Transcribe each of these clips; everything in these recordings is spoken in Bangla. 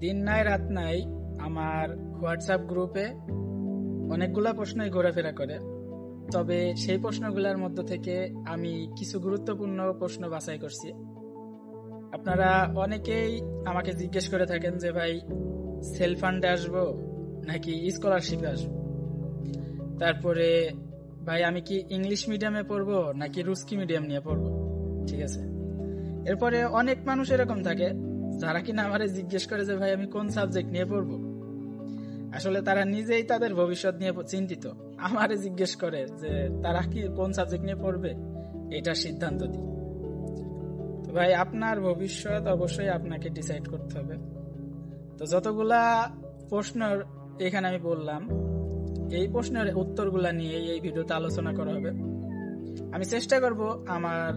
দিন নাই রাত নাই আমার হোয়াটসঅ্যাপ গ্রুপে অনেকগুলা প্রশ্নই ঘোরাফেরা করে। তবে সেই প্রশ্নগুলোর মধ্যে থেকে আমি কিছু গুরুত্বপূর্ণ প্রশ্ন বাছাই করছি। আপনারা অনেকেই আমাকে জিজ্ঞেস করে থাকেন যে ভাই, সেলফ ফান্ডে আসবো নাকি স্কলারশিপে আসবো, তারপরে ভাই আমি কি ইংলিশ মিডিয়ামে পড়বো নাকি রুস্কি মিডিয়াম নিয়ে পড়বো। ঠিক আছে, এরপরে অনেক মানুষ এরকম থাকে যারা কিনা আমারে জিজ্ঞেস করে যে ভাই আমি কোন সাবজেক্ট নিয়ে পড়বো। আসলে তারা নিজেই তাদের ভবিষ্যৎ নিয়ে চিন্তিত, আমারে জিজ্ঞেস করে যে তারা কি কোন সাবজেক্ট নিয়ে পড়বে এটা সিদ্ধান্ত দিই। তো ভাই আপনার ভবিষ্যৎ অবশ্যই আপনাকে ডিসাইড করতে হবে। তো যতগুলা প্রশ্ন এখানে আমি বললাম, এই প্রশ্নের উত্তরগুলা নিয়ে এই ভিডিওতে আলোচনা করা হবে। আমি চেষ্টা করব আমার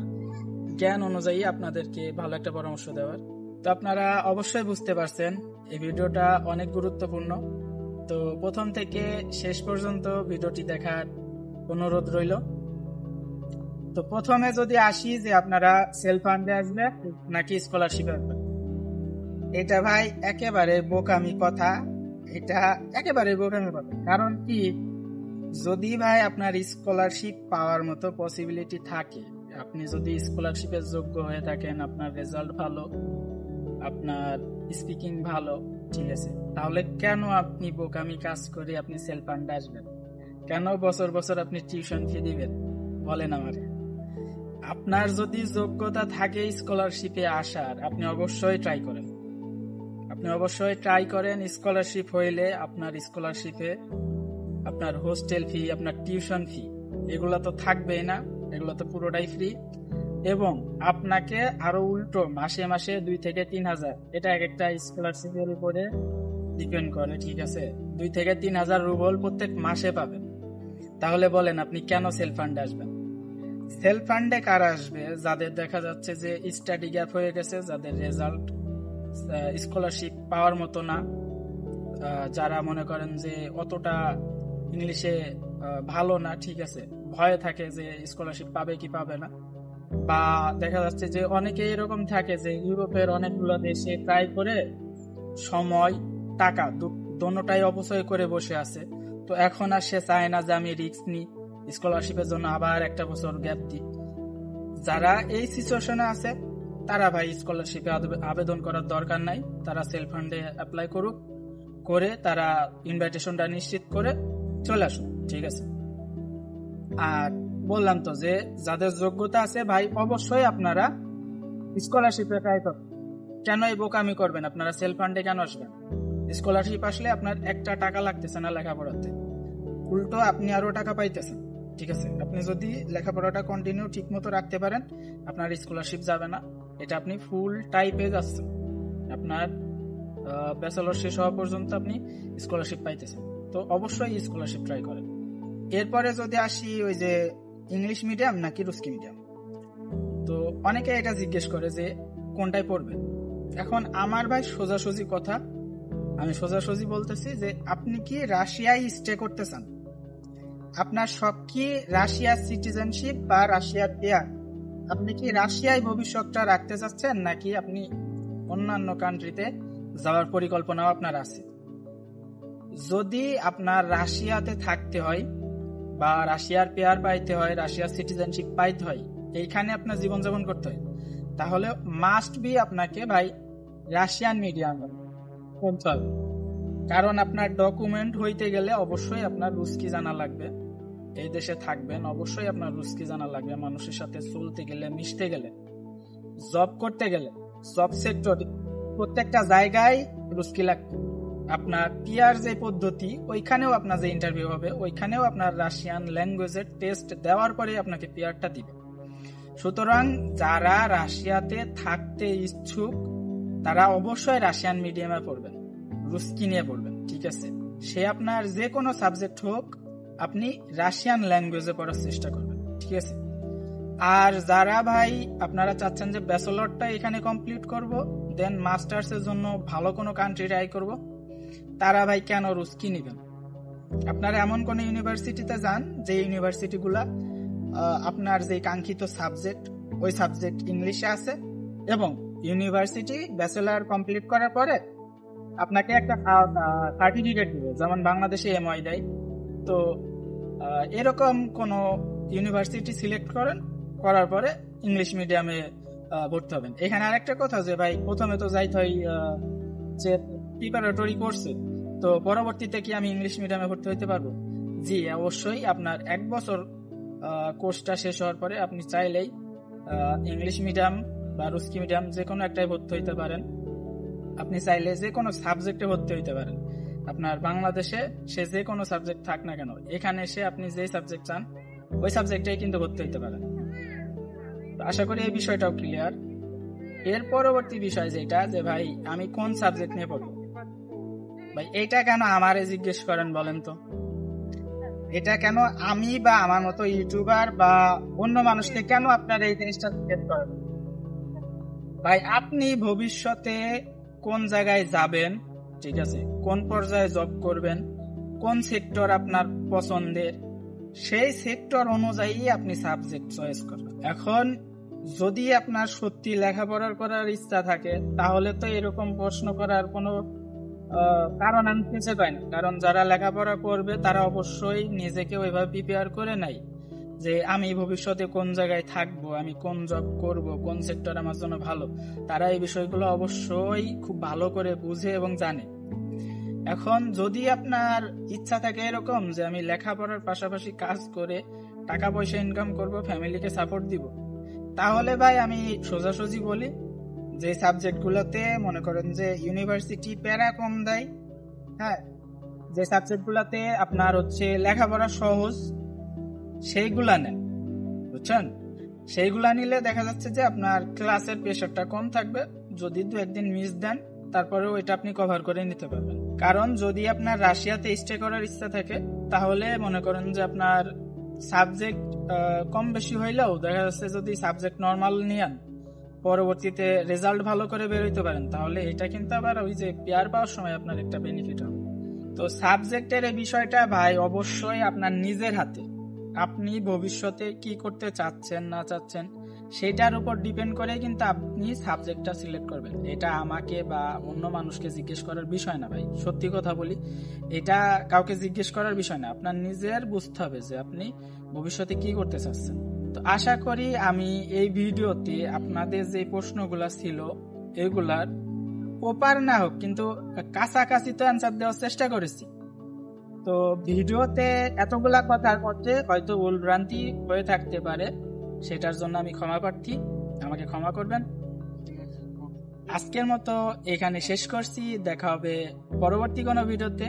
জ্ঞান অনুযায়ী আপনাদেরকে ভালো একটা পরামর্শ দেওয়ার। তো আপনারা অবশ্যই বুঝতে পারছেন এই ভিডিওটা অনেক গুরুত্বপূর্ণ। তো প্রথম থেকে শেষ পর্যন্ত ভিডিওটি দেখার অনুরোধ রইল। তো প্রথমে যদি আসি যে আপনারা সেলফ ফান্ডে আসবেন নাকি স্কলারশিপে আসবেন, এটা ভাই একেবারে বোকামি কথা। এটা একেবারে বোকামি কথা। কারণ কি, যদি ভাই আপনার স্কলারশিপ পাওয়ার মতো পসিবিলিটি থাকে, আপনি যদি স্কলারশিপের যোগ্য হয়ে থাকেন, আপনার রেজাল্ট ভালো, আপনার স্পিকিং ভালো, ঠিক আছে, তাহলে কেন আপনি বোকামি কাজ করে আপনি সেলফ ফান্ডে আসবেন? কেন বছর বছর আপনি টিউশন ফি দিবেন বলেন আমারে? আপনার যদি যোগ্যতা থাকে স্কলারশিপে আসার, আপনি অবশ্যই ট্রাই করেন। স্কলারশিপ হইলে আপনার স্কলারশিপে আপনার হোস্টেল ফি, আপনার টিউশন ফি, এগুলো তো থাকবেই না, এগুলো তো পুরোটাই ফ্রি। এবং আপনাকে আরো উল্টো মাসে মাসে 2 থেকে 3,000, এটা এক একটা স্কলারশিপের উপরে ডিপেন্ড করে, ঠিক আছে, 2 থেকে 3,000 রুবল প্রত্যেক মাসে পাবেন। তাহলে বলেন আপনি কেন সেলফ ফান্ডে আসবেন? সেলফ ফান্ডে কারা আসবে? যাদের দেখা যাচ্ছে যে স্টাডি গ্যাপ হয়ে গেছে, যাদের রেজাল্ট স্কলারশিপ পাওয়ার মতো না, যারা মনে করেন যে অতটা ইংলিশে ভালো না, ঠিক আছে, ভয়ে থাকে যে স্কলারশিপ পাবে কি পাবে না। বা দেখা যাচ্ছে যে অনেকে এরকম থাকে যে ইউরোপের অনেকগুলো দেশে ট্রাই করে সময় টাকা দোনোটাই অপচয় করে বসে আছে। তো এখন আর সে চায় না যে আমি রিস্ক নিই, স্কলারশিপের জন্য আবার একটা বছর গ্যাপ দিই। যারা এই সিচুয়েশনে আছে তারা ভাই স্কলারশিপে আবেদন করার দরকার নাই, তারা সেলফ ফান্ডে অ্যাপ্লাই করুক, করে তারা ইনভাইটেশনটা নিশ্চিত করে চলে আসুন, ঠিক আছে। আর বললাম তো যে যাদের যোগ্যতা আছে ভাই অবশ্যই আপনারা স্কলারশিপে ট্রাই করবেন। কেন এই বোকামি করবেন? আপনারা সেলফ ফান্ডে কেন আসবেন? স্কলারশিপ আসলে আপনার একটা টাকা লাগতেছে না লেখাপড়াতে, উল্টো আপনি আরো টাকা পাইতেছেন, ঠিক আছে। আপনি যদি লেখাপড়াটা কন্টিনিউ ঠিক মতো রাখতে পারেন, আপনার স্কলারশিপ যাবে না, এটা আপনি ফুল টাইপে যাচ্ছেন, আপনার ব্যাচেলর শেষ হওয়া পর্যন্ত আপনি স্কলারশিপ পাইতেছেন। তো অবশ্যই স্কলারশিপ ট্রাই করেন। এরপরে যদি আসি ওই যে ইংলিশ মিডিয়াম নাকি রুস্কি মিডিয়াম, তো অনেকে এটা জিজ্ঞেস করে যে কোনটায় পড়বে। এখন আমার ভাই সোজাসুজি কথা, আমি সোজাসুজি বলতেছি যে আপনি কি রাশিয়ায় স্টে করতে চান? আপনার সব কি রাশিয়ার সিটিজেনশিপ বা রাশিয়ার পেয়ার? আপনি কি রাশিয়ায় ভবিষ্যৎটা রাখতে চাচ্ছেন নাকি আপনি অন্যান্য কান্ট্রিতে যাওয়ার পরিকল্পনাও আপনার আছে? যদি আপনার রাশিয়াতে থাকতে হয় বা রাশিয়ার পেয়ার পাইতে হয়, রাশিয়ার সিটিজেনশিপ পাইতে হয়, এইখানে আপনার জীবনযাপন করতে হয়, তাহলে মাস্ট বি আপনাকে ভাই রাশিয়ান মিডিয়াম করতে হবে। কারণ আপনার ডকুমেন্ট হইতে গেলে অবশ্যই আপনার রুস্কি জানা লাগবে। এই দেশে থাকবেন, অবশ্যই আপনার রুস্কি জানা লাগবে। মানুষের সাথে চলতে গেলে, মিশতে গেলে, জব করতে গেলে, জব সেক্টর প্রত্যেকটা জায়গায় রুস্কি লাগবে। আপনার পিআর যে পদ্ধতি, ওইখানেও আপনার যে ইন্টারভিউ হবে, ওইখানেও আপনার রাশিয়ান ল্যাঙ্গুয়েজের টেস্ট দেওয়ার পরে আপনাকে পিআরটা দিবে। সুতরাং যারা রাশিয়াতে থাকতে ইচ্ছুক তারা অবশ্যই রাশিয়ান মিডিয়ামে পড়বেন, রুস্কি নিয়ে পড়বেন, ঠিক আছে। সে আপনার যে কোনো সাবজেক্ট হোক, আপনি রাশিয়ান ল্যাঙ্গুয়েজে পড়ার চেষ্টা করবেন, ঠিক আছে। আর যারা ভাই আপনারা চাচ্ছেন যে ব্যাচেলরটা এখানে কমপ্লিট করব, দেন মাস্টার্সের জন্য ভালো কোনো কান্ট্রি ট্রাই করব, তারা ভাই কেন রুস্কি নেবেন? আপনারা এমন কোন ইউনিভার্সিটিতে যান যে ইউনিভার্সিটিগুলা আপনার যে কাঙ্ক্ষিত সাবজেক্ট, ওই সাবজেক্ট ইংলিশে আছে, এবং ইউনিভার্সিটি ব্যাচেলর কমপ্লিট করার পরে আপনাকে একটা সার্টিফিকেট দিবে, যেমন বাংলাদেশে এমআই দেয়। তো এরকম কোন ইউনিভার্সিটি সিলেক্ট করার পরে ইংলিশ মিডিয়ামে ভর্তি হবেন। এখানে আরেকটা কথা যে ভাই, প্রথমে তো যাইতে হয় যে প্রিপারেটরি কোর্সে, তো পরবর্তীতে কি আমি ইংলিশ মিডিয়ামে ভর্তি হইতে পারবো? জি অবশ্যই। আপনার 1 বছর কোর্সটা শেষ হওয়ার পরে আপনি চাইলেই ইংলিশ মিডিয়াম বা রুস্কি মিডিয়াম যে কোনো একটাই ভর্তি হইতে পারেন। আপনি চাইলে যে কোনো সাবজেক্টে ভর্তি হইতে পারেন। আপনার বাংলাদেশে সে যে কোনো সাবজেক্ট থাক না কেন, এখানে এসে আপনি যে সাবজেক্ট চান ওই সাবজেক্টেই কিন্তু ভর্তি হইতে পারেন। আশা করি এই বিষয়টাও ক্লিয়ার। এর পরবর্তী বিষয় যেটা, যে ভাই আমি কোন সাবজেক্ট নিয়ে পড়বো, ভাই এটা কেন আমারে জিজ্ঞেস করেন বলেন তো? এটা কেন আমি বা আমার মতো ইউটিউবার বা অন্য মানুষকে কেন আপনার এই জিনিসটা জিজ্ঞেস করেন? ভাই আপনি ভবিষ্যতে কোন জায়গায় যাবেন, ঠিক আছে, কোন পর্যায়ে জব করবেন, কোন সেক্টর আপনার পছন্দের, সেই সেক্টর অনুযায়ী আপনি সাবজেক্ট চয়েস করবেন। এখন যদি আপনার সত্যি লেখাপড়া করার ইচ্ছা থাকে, তাহলে তো এরকম প্রশ্ন করার কোনো কারণ আমি খুঁজে পাই না। কারণ যারা লেখাপড়া করবে তারা অবশ্যই নিজেকে ওইভাবে প্রিপেয়ার করে নাই যে আমি ভবিষ্যতে কোন জায়গায় থাকবো, আমি কোন জব করব, কোন সেক্টর আমার জন্য ভালো। তারা এই বিষয়গুলো অবশ্যই খুব ভালো করে বুঝে এবং জানে। এখন যদি আপনার ইচ্ছা থাকে এরকম যে আমি লেখাপড়ার পাশাপাশি কাজ করে টাকা পয়সা ইনকাম করব, ফ্যামিলিকে সাপোর্ট দিব, তাহলে ভাই আমি সোজাসুজি বলি, যে সাবজেক্টগুলোতে মনে করেন যে ইউনিভার্সিটি প্যারা কম দেয়, হ্যাঁ, যে সাবজেক্টগুলোতে আপনার হচ্ছে লেখাপড়া সহজ, সেইগুলা নেন, বুঝছেন? সেইগুলা নিলে দেখা যাচ্ছে যে আপনার ক্লাসের প্রেশারটা কম থাকবে। যদি 2-1 দিন মিস দেন, তারপরে ওইটা আপনি কভার করে নিতে পারবেন। কারণ যদি আপনার রাশিয়াতে স্টে করার ইচ্ছা থাকে, তাহলে মনে করেন যে আপনার সাবজেক্ট কম বেশি হইলেও দেখা যাচ্ছে যদি সাবজেক্ট নর্মাল নিয়েন, পরবর্তীতে রেজাল্ট ভালো করে বের হইতে পারেন, তাহলে এটা কিন্তু আবার ওই যে পেয়ার পাওয়ার সময় আপনার একটা বেনিফিট হবে। তো সাবজেক্টের এই বিষয়টা ভাই অবশ্যই আপনার নিজের হাতে। আপনি ভবিষ্যতে কি করতে চাচ্ছেন না চাচ্ছেন সেটার উপর ডিপেন্ড করে কিন্তু আপনি সাবজেক্টটা সিলেক্ট করবেন। এটা আমাকে বা অন্য মানুষকে জিজ্ঞেস করার বিষয় না ভাই, সত্যি কথা বলি, এটা কাউকে জিজ্ঞেস করার বিষয় না। আপনার নিজের বুঝতে হবে যে আপনি ভবিষ্যতে কি করতে চাচ্ছেন। তো আশা করি আমি এই ভিডিওতে আপনাদের যে প্রশ্নগুলা ছিল এগুলার প্রপার না হোক কিন্তু কাছাকাছি তো অ্যান্সার দেওয়ার চেষ্টা করেছি। তো ভিডিওতে এতগুলা কথার মধ্যে হয়তো ভুলভ্রান্তি হয়ে থাকতে পারে, সেটার জন্য আমি ক্ষমা প্রার্থী, আমাকে ক্ষমা করবেন। আজকের মতো এখানে শেষ করছি, দেখা হবে পরবর্তী কোনো ভিডিওতে।